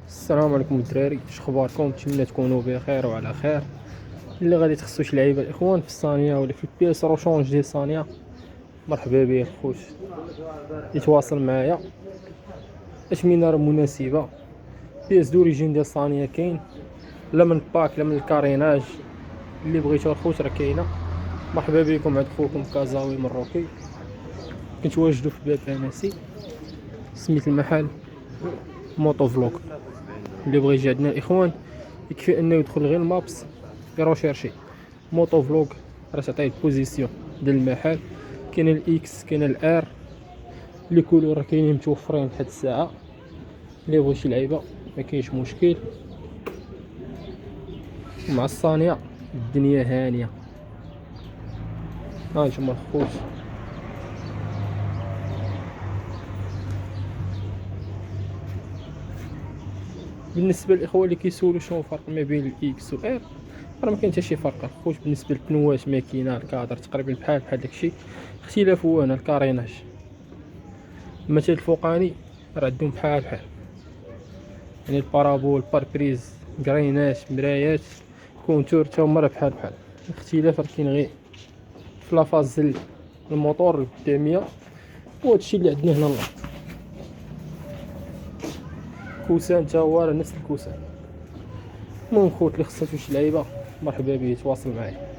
السلام عليكم الدراري، اش اخباركم؟ نتمنى تكونوا بخير وعلى خير. اللي غادي تخصو شي لعيبه الاخوان في الصانيه ولا في البيس روشونج ديال الصانيه، مرحبا به الخوت. يتواصل معايا اثمنه راه مناسبه. بيس دوريجين ديال الصانيه كاين، لا من باك لا من الكاريناج. اللي بغيتو الخوت راه كاينه. مرحبا بكم عند خوكم كازاوي مروكي. كنتواجدوا في باب انسي. سميت المحل موطو فلوك. اللي بغى يجي عندنا الاخوان يكفي انه يدخل غير المابس يروشيرشي موطو فلوغ، راه تعطيه البوزيسيون ديال المحل. كاين الاكس كاين الار، لي كولور راه كاينين متوفرين لحد الساعه. اللي بغى شي لعيبه ما كاينش مشكل. مع الصانيه الدنيا هانيه. ها نتوما الخوت. بالنسبه للاخوه اللي كيسولوا شنو الفرق ما بين الاكس و ار، راه ما كاين حتى شي فرق الخوت. بالنسبه للبنوات ماكينه الكادر تقريبا بحال داكشي. اختلاف هو هنا الكاريناج. المثل الفوقاني راه عندهم بحال يعني البارابول باربريز كريناش مرايات كونتور تا هما راه بحال. الاختلاف راه كاين غير في لافاز ديال الموتور القداميه. وهادشي اللي عندنا هنا الله. كوسان تا هو راه نفس الكوسان. المهم خوت اللي خصاتو شي لعيبه مرحبا به يتواصل معايا.